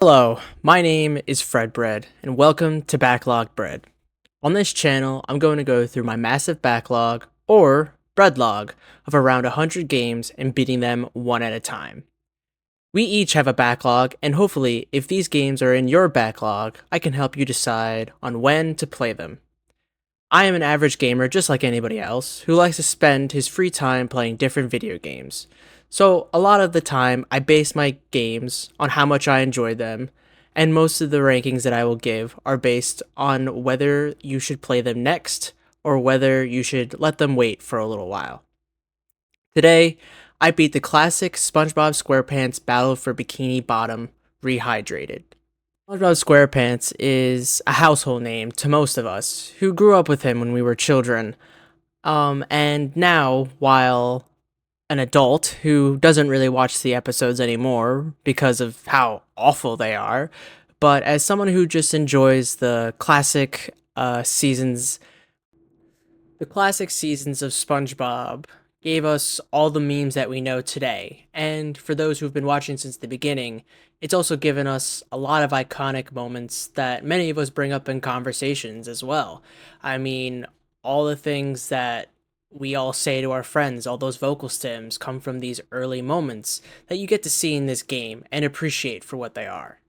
Hello, my name is FredBread, and welcome to Backlog Bread. On this channel, I'm going to go through my massive backlog, or Breadlog, of around 100 games and beating them one at a time. We each have a backlog, and hopefully, if these games are in your backlog, I can help you decide on when to play them. I am an average gamer just like anybody else, who likes to spend his free time playing different video games. So, a lot of the time, I base my games on how much I enjoy them, and most of the rankings that I will give are based on whether you should play them next or whether you should let them wait for a little while. Today, I beat the classic Spongebob Squarepants Battle for Bikini Bottom Rehydrated. SpongeBob SquarePants is a household name to most of us who grew up with him when we were children. And now, while an adult who doesn't really watch the episodes anymore because of how awful they are, but as someone who just enjoys the classic seasons of SpongeBob gave us all the memes that we know today. And for those who've been watching since the beginning, it's also given us a lot of iconic moments that many of us bring up in conversations as well. I mean, all the things that we all say to our friends, all those vocal stems come from these early moments that you get to see in this game and appreciate for what they are.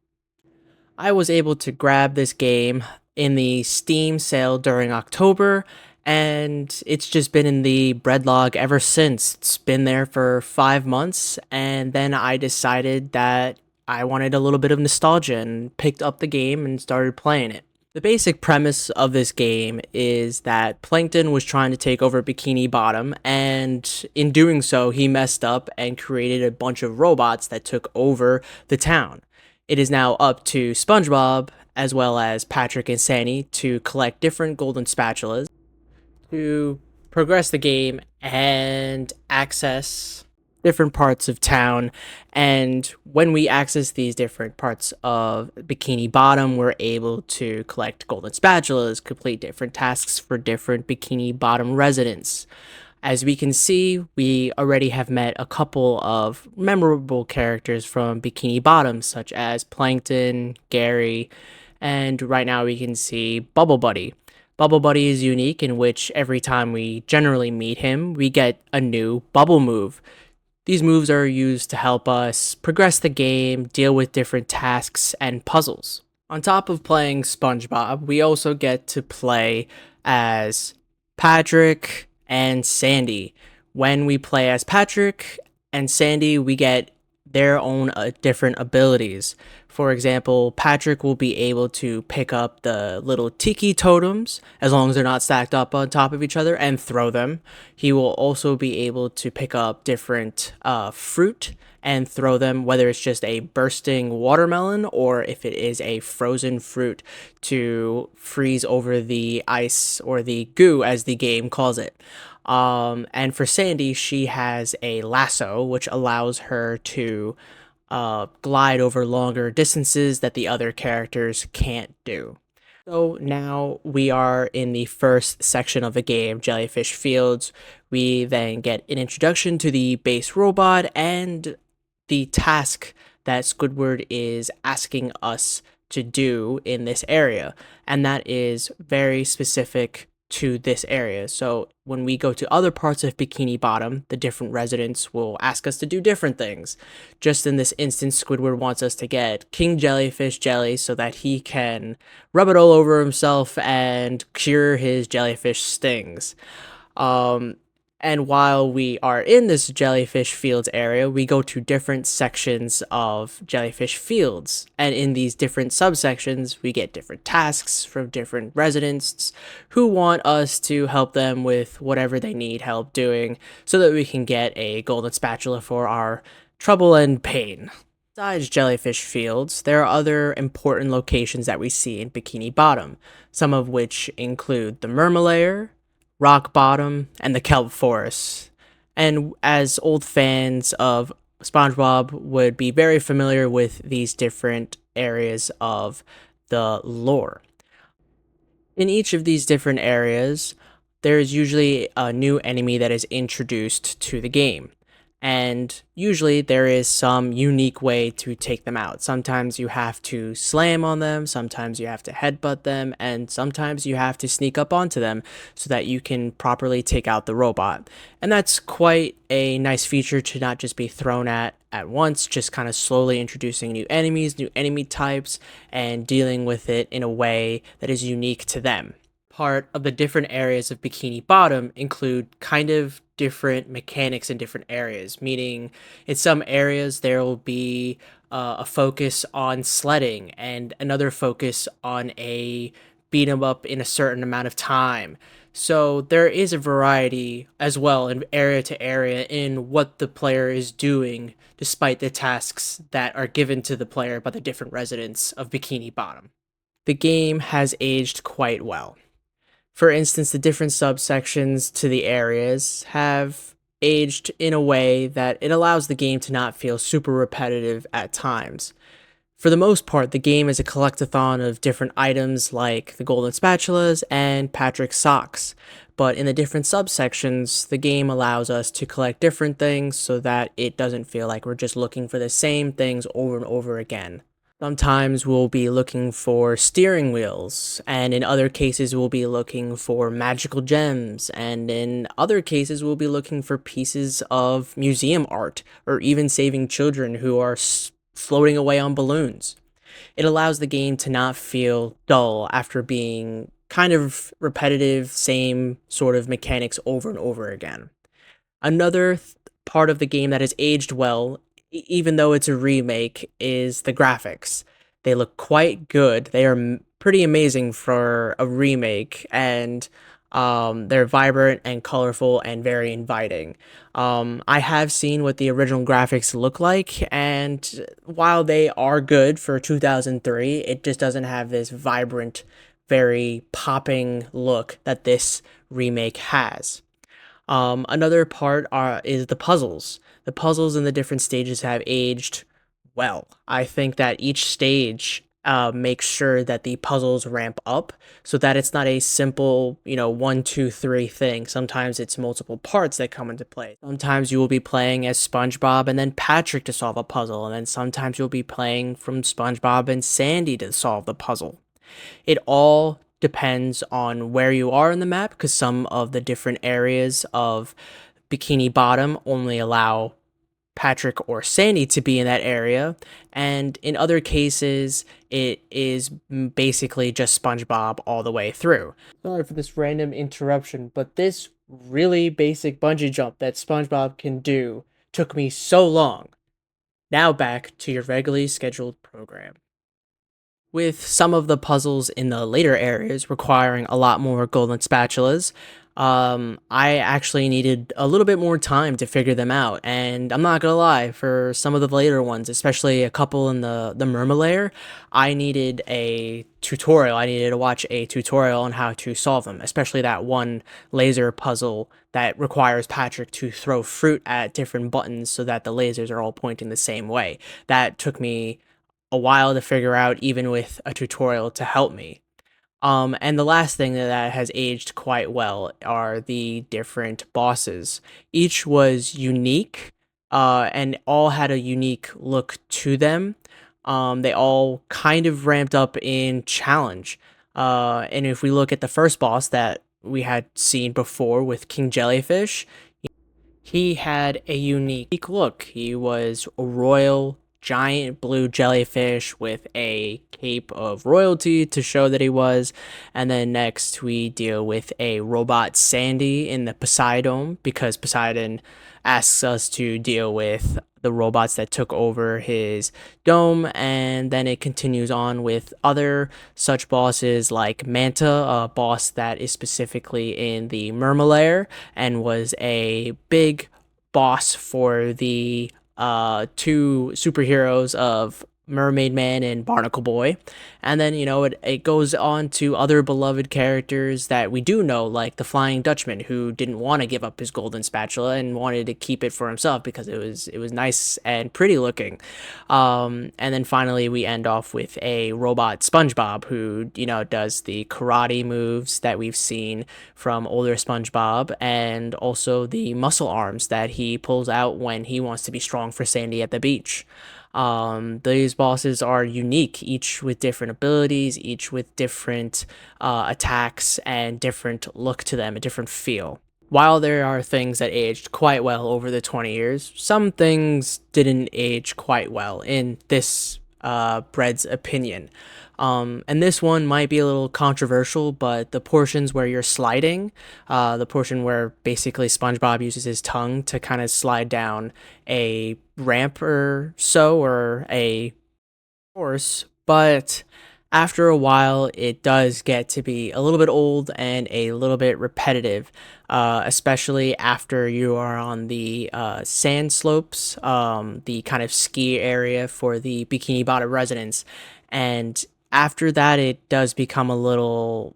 I was able to grab this game in the Steam sale during October, and it's just been in the Breadlog ever since. It's been there for 5 months, and then I decided that I wanted a little bit of nostalgia and picked up the game and started playing it. The basic premise of this game is that Plankton was trying to take over Bikini Bottom, and in doing so, he messed up and created a bunch of robots that took over the town. It is now up to SpongeBob, as well as Patrick and Sandy, to collect different golden spatulas to progress the game and access different parts of town. And when we access these different parts of Bikini Bottom, we're able to collect golden spatulas, complete different tasks for different Bikini Bottom residents. As we can see, we already have met a couple of memorable characters from Bikini Bottom, such as Plankton, Gary, and right now we can see Bubble Buddy. Bubble Buddy is unique in which every time we generally meet him, we get a new bubble move. These moves are used to help us progress the game, deal with different tasks and puzzles. On top of playing SpongeBob, we also get to play as Patrick and Sandy. When we play as Patrick and Sandy, we get their own different abilities. For example, Patrick will be able to pick up the little tiki totems as long as they're not stacked up on top of each other and throw them. He will also be able to pick up different fruit and throw them, whether it's just a bursting watermelon or if it is a frozen fruit to freeze over the ice or the goo, as the game calls it. And for Sandy, she has a lasso, which allows her to glide over longer distances that the other characters can't do. So now we are in the first section of the game, Jellyfish Fields. We then get an introduction to the base robot and the task that Squidward is asking us to do in this area. And that is very specific to this area. So when we go to other parts of Bikini Bottom, the different residents will ask us to do different things. Just in this instance, Squidward wants us to get King Jellyfish jelly so that he can rub it all over himself and cure his jellyfish stings. And while we are in this Jellyfish Fields area, we go to different sections of Jellyfish Fields. And in these different subsections, we get different tasks from different residents who want us to help them with whatever they need help doing so that we can get a golden spatula for our trouble and pain. Besides Jellyfish Fields, there are other important locations that we see in Bikini Bottom, some of which include the Murmalayer, Rock Bottom, and the Kelp Forest. And as old fans of SpongeBob would be very familiar with these different areas of the lore. In each of these different areas, there is usually a new enemy that is introduced to the game. And usually there is some unique way to take them out. Sometimes you have to slam on them, sometimes you have to headbutt them, and sometimes you have to sneak up onto them so that you can properly take out the robot. And that's quite a nice feature to not just be thrown at once, just kind of slowly introducing new enemies, new enemy types, and dealing with it in a way that is unique to them. Part of the different areas of Bikini Bottom include kind of different mechanics in different areas, meaning in some areas there will be a focus on sledding and another focus on a beat 'em up in a certain amount of time. So there is a variety as well in area to area in what the player is doing, despite the tasks that are given to the player by the different residents of Bikini Bottom. The game has aged quite well. For instance, the different subsections to the areas have aged in a way that it allows the game to not feel super repetitive at times. For the most part, the game is a collectathon of different items like the golden spatulas and Patrick's socks. But in the different subsections, the game allows us to collect different things so that it doesn't feel like we're just looking for the same things over and over again. Sometimes we'll be looking for steering wheels, and in other cases, we'll be looking for magical gems, and in other cases, we'll be looking for pieces of museum art, or even saving children who are floating away on balloons. It allows the game to not feel dull after being kind of repetitive, same sort of mechanics over and over again. Another part of the game that has aged well, even though it's a remake, is the graphics. They look quite good. They are pretty amazing for a remake, and they're vibrant and colorful and very inviting. I have seen what the original graphics look like, and while they are good for 2003, it just doesn't have this vibrant, very popping look that this remake has. Another part is the puzzles. The puzzles in the different stages have aged well. I think that each stage makes sure that the puzzles ramp up so that it's not a simple, one, two, three thing. Sometimes it's multiple parts that come into play. Sometimes you will be playing as SpongeBob and then Patrick to solve a puzzle, and then sometimes you'll be playing from SpongeBob and Sandy to solve the puzzle. It all depends on where you are in the map because some of the different areas of Bikini Bottom only allow Patrick or Sandy to be in that area, and in other cases, it is basically just SpongeBob all the way through. Sorry for this random interruption, but this really basic bungee jump that SpongeBob can do took me so long. Now back to your regularly scheduled program. With some of the puzzles in the later areas requiring a lot more golden spatulas, I actually needed a little bit more time to figure them out. And I'm not gonna lie, for some of the later ones, especially a couple in the Murmur layer, I needed a tutorial. I needed to watch a tutorial on how to solve them, especially that one laser puzzle that requires Patrick to throw fruit at different buttons so that the lasers are all pointing the same way. That took me a while to figure out, even with a tutorial to help me. And the last thing that has aged quite well are the different bosses. Each was unique, and all had a unique look to them. They all kind of ramped up in challenge. And if we look at the first boss that we had seen before with King Jellyfish, he had a unique look. He was a royal giant blue jellyfish with a cape of royalty to show that he was. And then next we deal with a robot Sandy in the Poseidon because Poseidon asks us to deal with the robots that took over his dome, and then it continues on with other such bosses like Manta, a boss that is specifically in the Murmur layer and was a big boss for the two superheroes of Mermaid Man and Barnacle Boy. And then, it goes on to other beloved characters that we do know, like the Flying Dutchman, who didn't want to give up his golden spatula and wanted to keep it for himself because it was nice and pretty looking. And then finally, we end off with a robot SpongeBob who, does the karate moves that we've seen from older SpongeBob, and also the muscle arms that he pulls out when he wants to be strong for Sandy at the beach. These bosses are unique, each with different abilities, each with different attacks and different look to them, a different feel. While there are things that aged quite well over the 20 years, some things didn't age quite well, in this Bread's opinion. And this one might be a little controversial, but the portions where you're sliding, the portion where basically SpongeBob uses his tongue to kind of slide down a ramp or so, or a course, but after a while, it does get to be a little bit old and a little bit repetitive, especially after you are on the sand slopes, the kind of ski area for the Bikini Bottom residents. And after that, it does become a lot.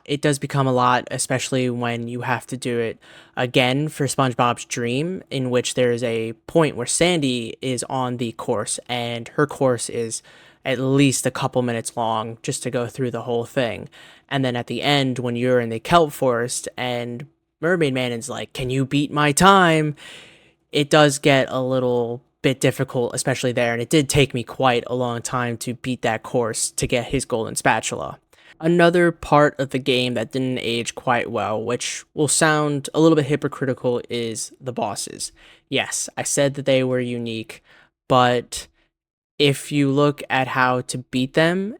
It does become a lot, especially when you have to do it again for SpongeBob's Dream, in which there is a point where Sandy is on the course, and her course is at least a couple minutes long just to go through the whole thing. And then at the end, when you're in the kelp forest and Mermaid Man is like, "Can you beat my time?" It does get a little bit difficult, especially there. And it did take me quite a long time to beat that course to get his golden spatula. Another part of the game that didn't age quite well, which will sound a little bit hypocritical, is the bosses. Yes, I said that they were unique, but if you look at how to beat them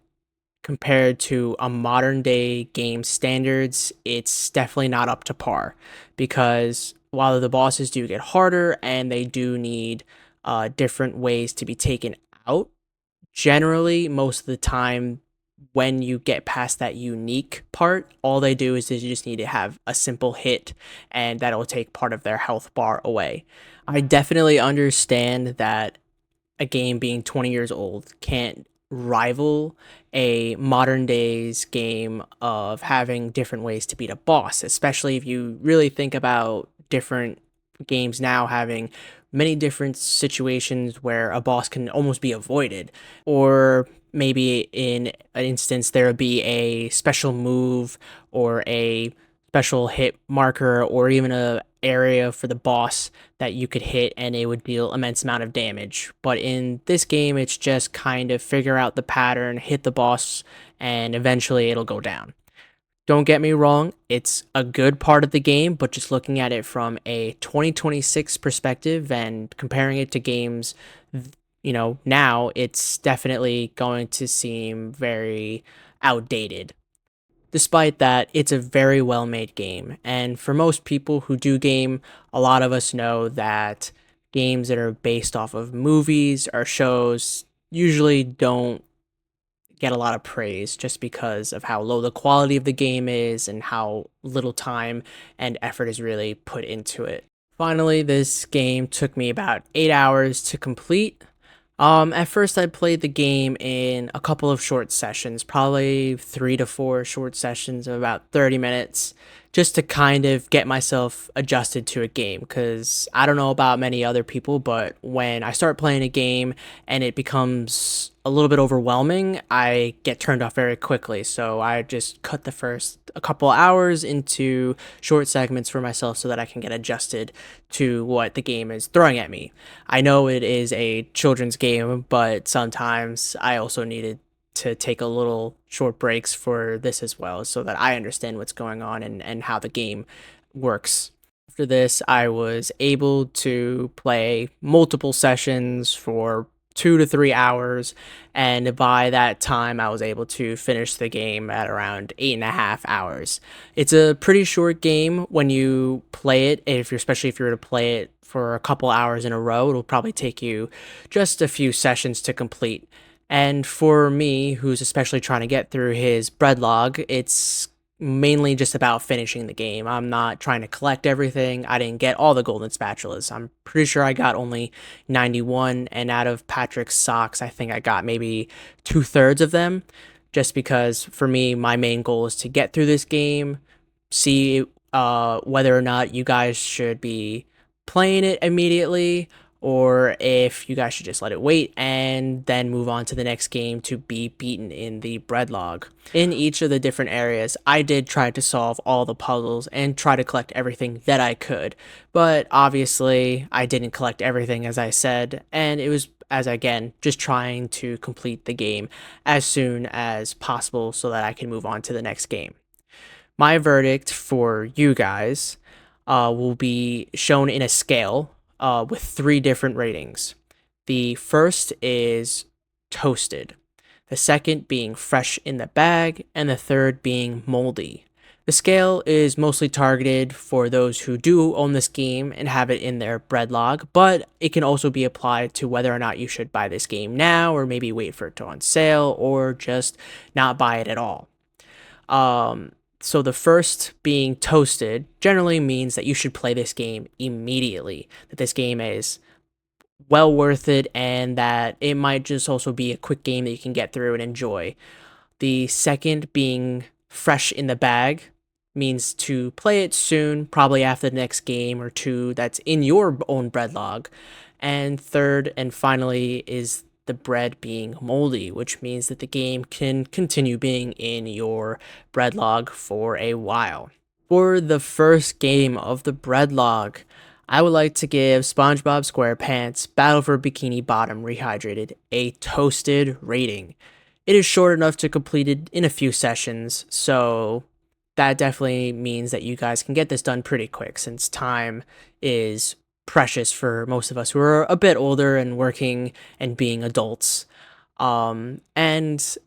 compared to a modern day game standards, it's definitely not up to par, because while the bosses do get harder and they do need different ways to be taken out, generally, most of the time, when you get past that unique part, all they do is you just need to have a simple hit, and that'll take part of their health bar away. I definitely understand that a game being 20 years old can't rival a modern days game of having different ways to beat a boss, especially if you really think about different games now having many different situations where a boss can almost be avoided, or maybe in an instance there would be a special move or a special hit marker, or even a area for the boss that you could hit and it would deal immense amount of damage. But in this game, it's just kind of figure out the pattern, hit the boss, and eventually it'll go down. Don't get me wrong, it's a good part of the game, but just looking at it from a 2026 perspective and comparing it to games, now, it's definitely going to seem very outdated. Despite that, it's a very well made game. And for most people who do game, a lot of us know that games that are based off of movies or shows usually don't get a lot of praise, just because of how low the quality of the game is and how little time and effort is really put into it. Finally, this game took me about 8 hours to complete. At first I played the game in a couple of short sessions, probably 3 to 4 short sessions of about 30 minutes, just to kind of get myself adjusted to a game. Because I don't know about many other people, but when I start playing a game and it becomes a little bit overwhelming, I get turned off very quickly. So I just cut the first a couple hours into short segments for myself so that I can get adjusted to what the game is throwing at me. I know it is a children's game, but sometimes I also needed to take a little short breaks for this as well, so that I understand what's going on and how the game works. After this, I was able to play multiple sessions for 2 to 3 hours, and by that time I was able to finish the game at around 8.5 hours. It's a pretty short game when you play it. Especially if you're to play it for a couple hours in a row, it'll probably take you just a few sessions to complete. And for me, who's especially trying to get through his Breadlog, it's mainly just about finishing the game. I'm not trying to collect everything. I didn't get all the golden spatulas. I'm pretty sure I got only 91, and out of Patrick's socks, I think I got maybe 2/3 of them, just because for me, my main goal is to get through this game, see whether or not you guys should be playing it immediately, or if you guys should just let it wait and then move on to the next game to be beaten in the Breadlog. In each of the different areas, I did try to solve all the puzzles and try to collect everything that I could, but obviously I didn't collect everything, as I said, and it was, as again, just trying to complete the game as soon as possible so that I can move on to the next game. My verdict for you guys will be shown in a scale with 3 different ratings. The first is toasted, the second being fresh in the bag, and the third being moldy. The scale is mostly targeted for those who do own this game and have it in their bread log, but it can also be applied to whether or not you should buy this game now, or maybe wait for it to go on sale, or just not buy it at all. So the first being toasted generally means that you should play this game immediately, that this game is well worth it, and that it might just also be a quick game that you can get through and enjoy. The second being fresh in the bag means to play it soon, probably after the next game or two that's in your own bread log. And third and finally is the bread being moldy, which means that the game can continue being in your bread log for a while. For the first game of the bread log, I would like to give Spongebob Squarepants Battle for Bikini Bottom Rehydrated a toasted rating. It is short enough to complete it in a few sessions, so that definitely means that you guys can get this done pretty quick, since time is precious for most of us who are a bit older and working and being adults. And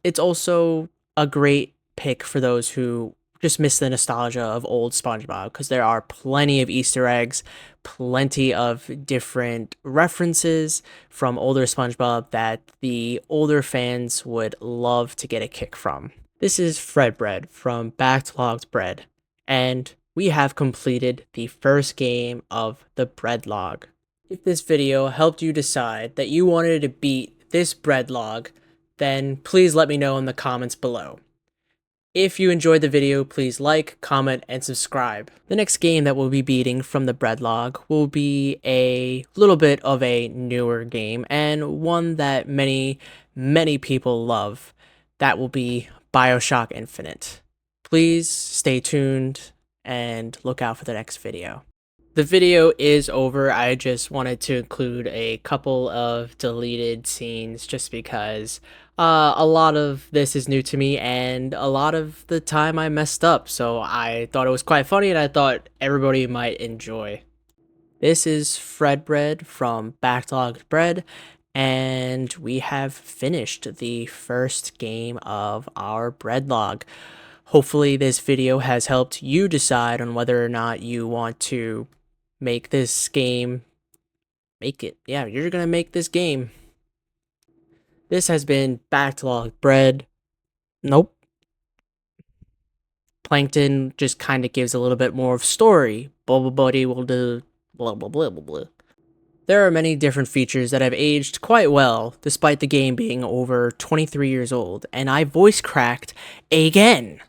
it's also a great pick for those who just miss the nostalgia of old SpongeBob, because there are plenty of Easter eggs, plenty of different references from older SpongeBob that the older fans would love to get a kick from. This is FredBread from Backlogged Bread, and we have completed the first game of the Breadlog. If this video helped you decide that you wanted to beat this Breadlog, then please let me know in the comments below. If you enjoyed the video, please like, comment, and subscribe. The next game that we'll be beating from the Breadlog will be a little bit of a newer game, and one that many people love. That will be BioShock Infinite. Please stay tuned and look out for the next video. The video is over. I just wanted to include a couple of deleted scenes just because a lot of this is new to me, and a lot of the time I messed up, so I thought it was quite funny and I thought everybody might enjoy. This is FredBread from Backlogged Bread, and we have finished the first game of our Breadlog. Hopefully this video has helped you decide on whether or not you want to make this game. Yeah, you're gonna make this game. This has been Backlogged Bread. Nope. Plankton just kind of gives a little bit more of story. Bubble Buddy will do blah blah blah blah blah. There are many different features that have aged quite well, despite the game being over 23 years old, and I voice cracked again.